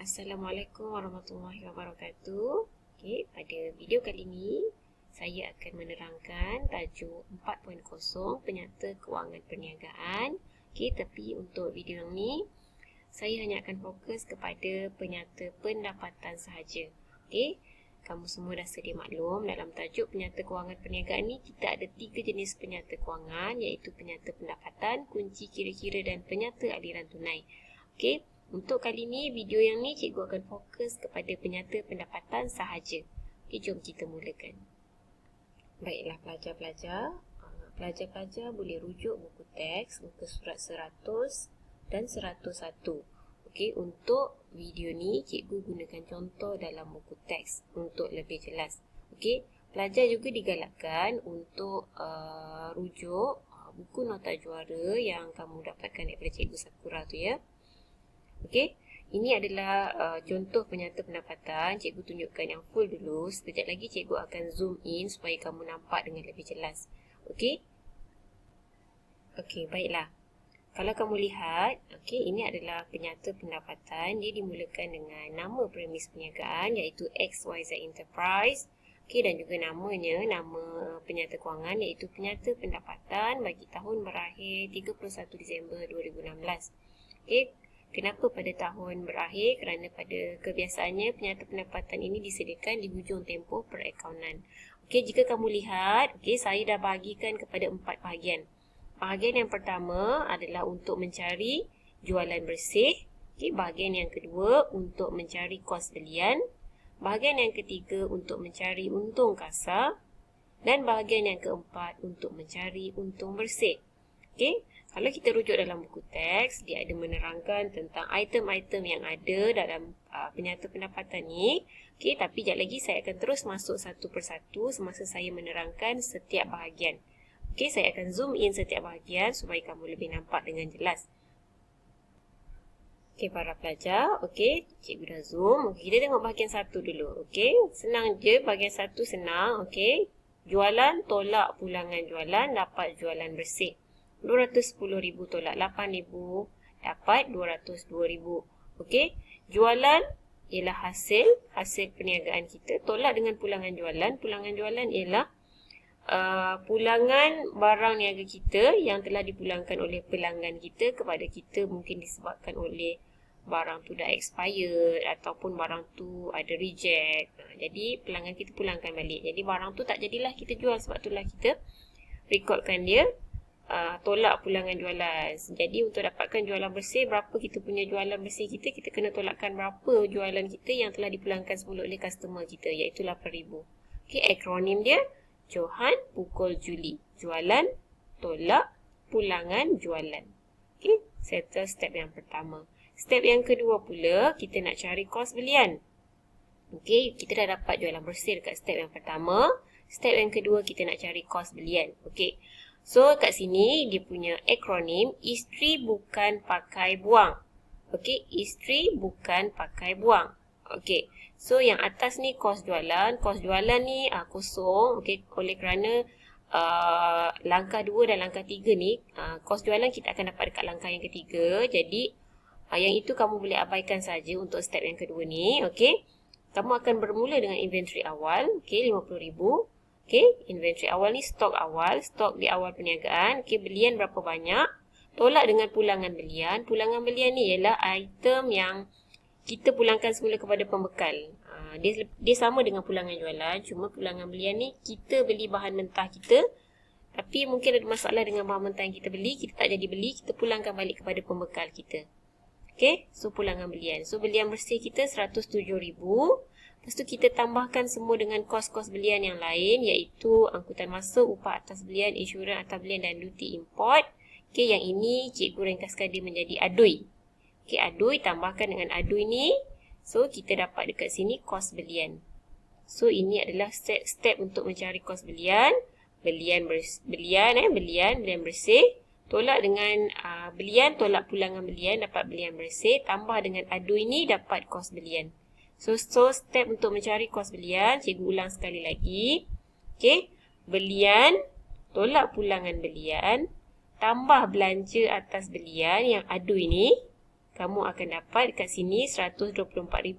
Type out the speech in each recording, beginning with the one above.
Assalamualaikum warahmatullahi wabarakatuh. Okey, pada video kali ini saya akan menerangkan tajuk 4.0 penyata kewangan perniagaan. Okey, tapi untuk video ini saya hanya akan fokus kepada penyata pendapatan sahaja. Okey, kamu semua dah sedia maklum dalam tajuk penyata kewangan perniagaan ni kita ada 3 jenis penyata kewangan, iaitu penyata pendapatan, kunci kira-kira dan penyata aliran tunai. Okey, untuk kali ni, video yang ni cikgu akan fokus kepada penyata pendapatan sahaja. Okey, jom kita mulakan. Baiklah pelajar-pelajar, pelajar-pelajar boleh rujuk buku teks, muka surat 100 dan 101. Okey, untuk video ni cikgu gunakan contoh dalam buku teks untuk lebih jelas. Okey, pelajar juga digalakkan untuk rujuk buku nota juara yang kamu dapatkan daripada cikgu Sakura tu ya. Okey, ini adalah contoh penyata pendapatan. Cikgu tunjukkan yang full dulu. Sekejap lagi cikgu akan zoom in supaya kamu nampak dengan lebih jelas. Okey? Okey, baiklah. Kalau kamu lihat, okey, ini adalah penyata pendapatan. Dia dimulakan dengan nama premis perniagaan iaitu XYZ Enterprise. Okey, dan juga namanya, nama penyata kewangan iaitu penyata pendapatan bagi tahun berakhir 31 Disember 2016. Okey. Kenapa pada tahun berakhir? Kerana pada kebiasaannya penyata pendapatan ini disediakan di hujung tempoh perakaunan. Okey, jika kamu lihat, okey, saya dah bahagikan kepada 4 bahagian. Bahagian yang pertama adalah untuk mencari jualan bersih. Okey, bahagian yang kedua untuk mencari kos belian. Bahagian yang ketiga untuk mencari untung kasar. Dan bahagian yang keempat untuk mencari untung bersih. Okey, kalau kita rujuk dalam buku teks, dia ada menerangkan tentang item-item yang ada dalam penyata pendapatan ni. Okey, tapi sekejap lagi saya akan terus masuk satu persatu semasa saya menerangkan setiap bahagian. Okey, saya akan zoom in setiap bahagian supaya kamu lebih nampak dengan jelas. Okey, para pelajar, okey, cikgu dah zoom. Okey, kita tengok bahagian satu dulu. Okey, senang je, bahagian satu senang. Okey, jualan, tolak pulangan jualan, dapat jualan bersih. 210,000 tolak 8,000, dapat 202,000. Okey, jualan ialah hasil perniagaan kita. Tolak dengan pulangan jualan ialah pulangan barang niaga kita yang telah dipulangkan oleh pelanggan kita kepada kita, mungkin disebabkan oleh barang tu dah expired ataupun barang tu ada reject. Jadi pelanggan kita pulangkan balik. Jadi barang tu tak jadilah kita jual, sebab itulah kita rekodkan dia tolak pulangan jualan. Jadi untuk dapatkan jualan bersih, berapa kita punya jualan bersih kita kena tolakkan berapa jualan kita yang telah dipulangkan semula oleh customer kita, iaitu 8,000. Okey, akronim dia Johan pukul Juli. Jualan, tolak, pulangan, jualan. Okey, settle step yang pertama. Step yang kedua pula, kita nak cari kos belian. Okey, kita dah dapat jualan bersih dekat step yang pertama. Step yang kedua, kita nak cari kos belian. Okey, so kat sini dia punya akronim isteri bukan pakai buang. Okey, isteri bukan pakai buang. Okey, so yang atas ni kos jualan. Kos jualan ni kosong. Okey, oleh kerana langkah 2 dan langkah 3 ni, kos jualan kita akan dapat dekat langkah yang ketiga. Jadi yang itu kamu boleh abaikan saja untuk step yang kedua ni. Okey, kamu akan bermula dengan inventory awal. Okey, 50,000. Okey, inventory awal ni stok awal, stok di awal perniagaan. Okey, belian berapa banyak? Tolak dengan pulangan belian. Pulangan belian ni ialah item yang kita pulangkan semula kepada pembekal. Dia sama dengan pulangan jualan, cuma pulangan belian ni kita beli bahan mentah kita, tapi mungkin ada masalah dengan bahan mentah yang kita beli, kita tak jadi beli, kita pulangkan balik kepada pembekal kita. Okey, so pulangan belian. So belian bersih kita 107,000. Lepas tu kita tambahkan semua dengan kos-kos belian yang lain, iaitu angkutan masuk, upah atas belian, insurans atas belian dan duty import. Okey, yang ini cikgu ringkaskan dia menjadi adui. Okey, adui tambahkan dengan adui ni. So kita dapat dekat sini kos belian. So ini adalah step untuk mencari kos belian. Belian bersih. Tolak dengan belian, tolak pulangan belian, dapat belian bersih. Tambah dengan adui ni, dapat kos belian. So step untuk mencari kos belian, cikgu ulang sekali lagi. Okey, belian, tolak pulangan belian, tambah belanja atas belian yang adui ni. kamu akan dapat dekat sini 124,000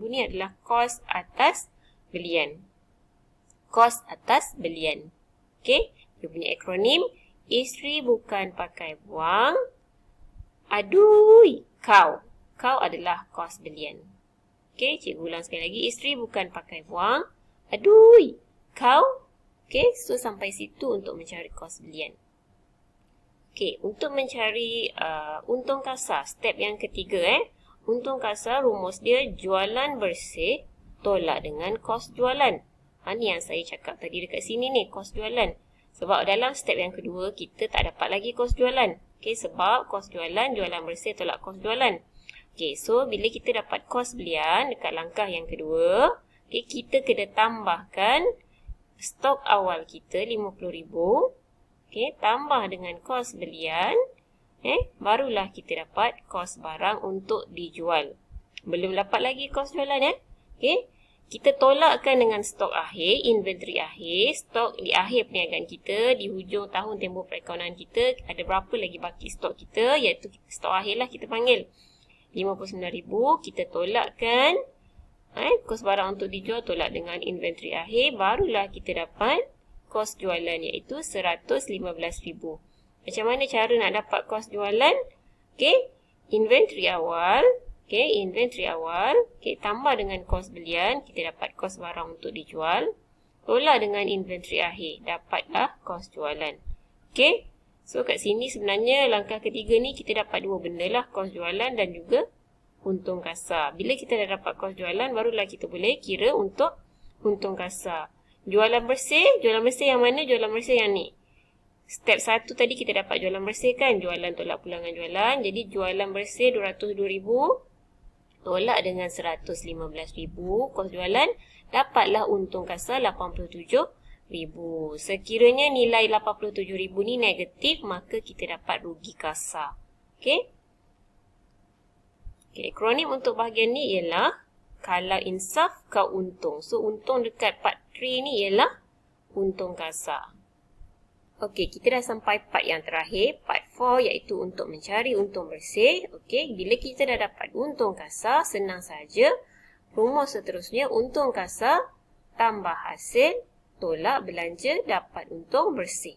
ni adalah kos atas belian. Kos atas belian. Okey, dia punya akronim isteri bukan pakai wang. Adui, kau. Kau adalah kos belian. Okey, cikgu ulang sekali lagi. Isteri bukan pakai wang. Adui, kau. Okey, so sampai situ untuk mencari kos belian. Okey, untuk mencari untung kasar, step yang ketiga untung kasar, rumus dia jualan bersih tolak dengan kos jualan. Ni yang saya cakap tadi dekat sini ni, kos jualan. Sebab dalam step yang kedua, kita tak dapat lagi kos jualan. Okey, sebab kos jualan, jualan bersih tolak kos jualan. Okey, so bila kita dapat kos belian dekat langkah yang kedua, okey, kita kena tambahkan stok awal kita 50,000. Okey, tambah dengan kos belian, barulah kita dapat kos barang untuk dijual. Belum dapat lagi kos jualan Okey, kita tolakkan dengan stok akhir, inventory akhir, stok di akhir perniagaan kita, di hujung tahun tempoh perakaunan kita, ada berapa lagi baki stok kita, iaitu stok akhir lah kita panggil. 59,000, kita tolakkan kos barang untuk dijual, tolak dengan inventory akhir, barulah kita dapat kos jualan iaitu 115,000. Macam mana cara nak dapat kos jualan? Okey, inventory awal. Okey, inventory awal. Okey, tambah dengan kos belian, kita dapat kos barang untuk dijual. Tolak dengan inventory akhir, dapatlah kos jualan. Okey, so kat sini sebenarnya langkah ketiga ni kita dapat dua benda lah, kos jualan dan juga untung kasar. Bila kita dah dapat kos jualan, barulah kita boleh kira untuk untung kasar. Jualan bersih yang mana? Jualan bersih yang ni. Step 1 tadi kita dapat jualan bersih kan, jualan tolak pulangan jualan. Jadi jualan bersih 202,000 tolak dengan 115,000 kos jualan, dapatlah untung kasar 87,000. Sekiranya nilai 87,000 ni negatif, maka kita dapat rugi kasar. Okey. Okey, akronim untuk bahagian ni ialah kalau insaf kau untung. So untung dekat part 3 ni ialah untung kasar. Okey, kita dah sampai part yang terakhir, part 4, iaitu untuk mencari untung bersih. Okey, bila kita dah dapat untung kasar, senang saja. Rumus seterusnya, untung kasar tambah hasil tolak belanja dapat untung bersih.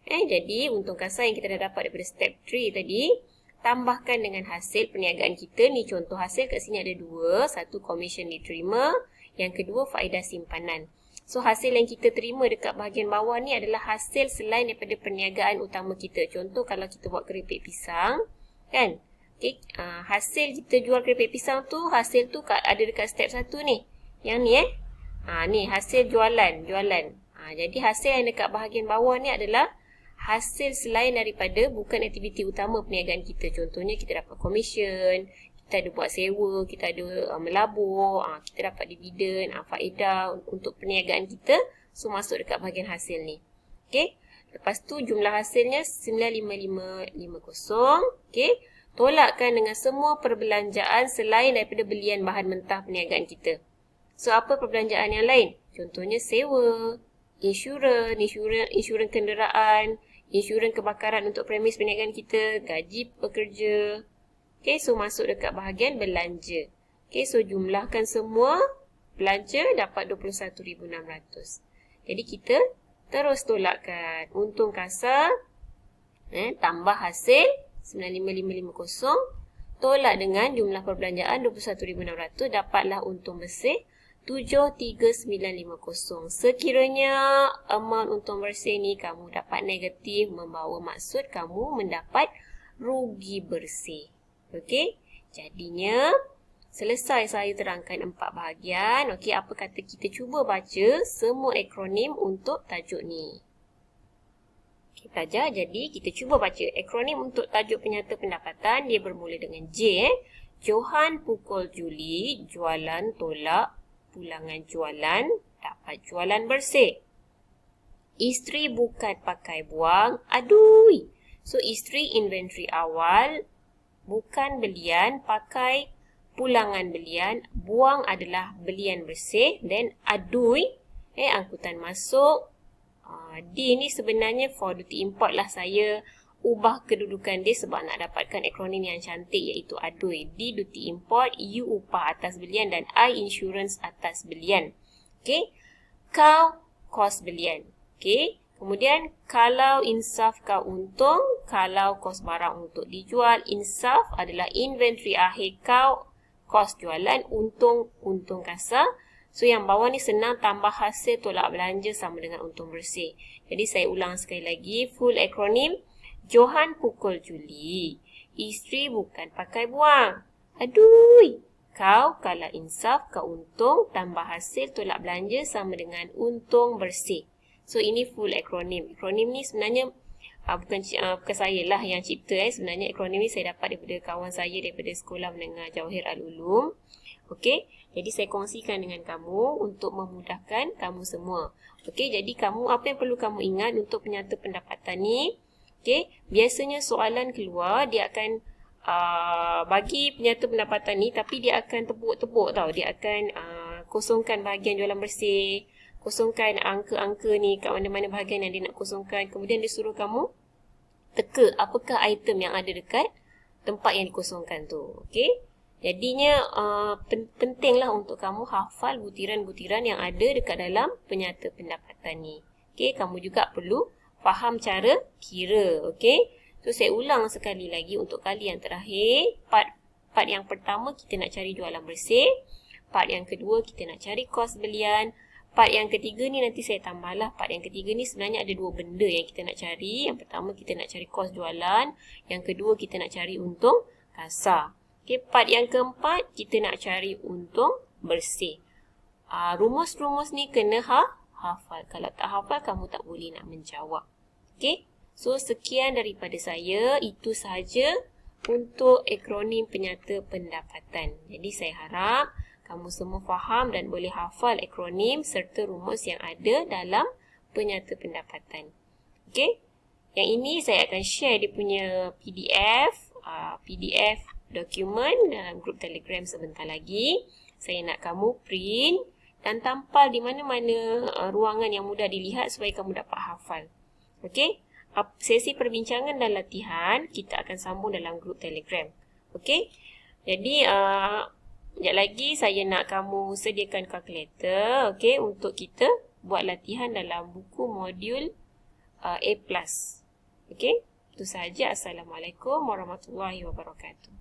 Jadi untung kasar yang kita dah dapat daripada step 3 tadi, tambahkan dengan hasil perniagaan kita. Ni contoh hasil, kat sini ada dua. Satu komisen diterima, yang kedua faedah simpanan. So hasil yang kita terima dekat bahagian bawah ni adalah hasil selain daripada perniagaan utama kita. Contoh kalau kita buat keripik pisang, kan? Okay, hasil kita jual keripik pisang tu, hasil tu ada dekat step 1 ni. Yang ni ni hasil jualan. Jadi hasil yang dekat bahagian bawah ni adalah hasil selain daripada bukan aktiviti utama perniagaan kita. Contohnya kita dapat komisen, kita ada buat sewa, kita ada melabur, kita dapat dividen, faedah untuk perniagaan kita. So masuk dekat bahagian hasil ni. Okey. Lepas tu jumlah hasilnya 95550. Okey. Tolakkan dengan semua perbelanjaan selain daripada belian bahan mentah perniagaan kita. So apa perbelanjaan yang lain? Contohnya sewa, insurans kenderaan, insurans kebakaran untuk premis perniagaan kita, gaji pekerja. Okey, so masuk dekat bahagian belanja. Okey, so jumlahkan semua belanja dapat 21,600. Jadi kita terus tolakkan untung kasar tambah hasil 95550 tolak dengan jumlah perbelanjaan 21,600, dapatlah untung bersih 73950. Sekiranya amount untung bersih ni kamu dapat negatif, membawa maksud kamu mendapat rugi bersih. Okey, jadinya selesai saya terangkan 4 bahagian. Okey, apa kata kita cuba baca semua akronim untuk tajuk ni. Okey, pelajar, jadi kita cuba baca akronim untuk tajuk penyata pendapatan. Dia bermula dengan J. Johan pukul Juli, jualan tolak pulangan jualan, dapat jualan bersih. Isteri bukan pakai buang, adui. So isteri inventory awal, bukan belian, pakai pulangan belian, buang adalah belian bersih, dan adui, angkutan masuk. D ni sebenarnya for duty import lah, saya ubah kedudukan dia sebab nak dapatkan akronim yang cantik iaitu ADUI. D duty import, U upah atas belian dan I insurance atas belian. Okey. Kau kos belian. Okey. Kemudian kalau insaf kau untung, kalau kos barang untuk dijual, insaf adalah inventory akhir kau, kos jualan, untung kasar. So yang bawah ni senang, tambah hasil tolak belanja sama dengan untung bersih. Jadi saya ulang sekali lagi, full akronim. Johan pukul Juli. Isteri bukan pakai buang. Aduh. Kau kalau insaf, kau untung, tambah hasil tolak belanja sama dengan untung bersih. So ini full akronim. Akronim ni sebenarnya bukan saya lah yang cipta. Sebenarnya akronim ni saya dapat daripada kawan saya daripada Sekolah Menengah Jawahir Al-Ulum. Okey, jadi saya kongsikan dengan kamu untuk memudahkan kamu semua. Okey, jadi apa yang perlu kamu ingat untuk penyata pendapatan ni? Okey, biasanya soalan keluar, dia akan bagi penyata pendapatan ni, tapi dia akan tepuk-tepuk tau. Dia akan kosongkan bahagian jualan bersih, kosongkan angka-angka ni kat mana-mana bahagian yang dia nak kosongkan. Kemudian dia suruh kamu teka apakah item yang ada dekat tempat yang dikosongkan tu. Okey, jadinya pentinglah untuk kamu hafal butiran-butiran yang ada dekat dalam penyata pendapatan ni. Okey, kamu juga perlu faham cara kira. Okey, so saya ulang sekali lagi untuk kali yang terakhir. Part yang pertama kita nak cari jualan bersih. Part yang kedua kita nak cari kos belian. Part yang ketiga ni nanti saya tambahlah. Part yang ketiga ni sebenarnya ada dua benda yang kita nak cari. Yang pertama kita nak cari kos jualan. Yang kedua kita nak cari untung kasar. Okay, part yang keempat kita nak cari untung bersih. Rumus-rumus ni kena hafal. Kalau tak hafal kamu tak boleh nak menjawab. Okay, so sekian daripada saya. Itu sahaja untuk akronim penyata pendapatan. Jadi saya harap kamu semua faham dan boleh hafal akronim serta rumus yang ada dalam penyata pendapatan. Okey, yang ini saya akan share dia punya PDF dokumen dalam grup Telegram sebentar lagi. Saya nak kamu print dan tampal di mana-mana ruangan yang mudah dilihat supaya kamu dapat hafal. Okey, sesi perbincangan dan latihan kita akan sambung dalam grup Telegram. Okey, jadi sekejap lagi saya nak kamu sediakan kalkulator, okey, untuk kita buat latihan dalam buku modul A+. Okey, itu sahaja. Assalamualaikum warahmatullahi wabarakatuh.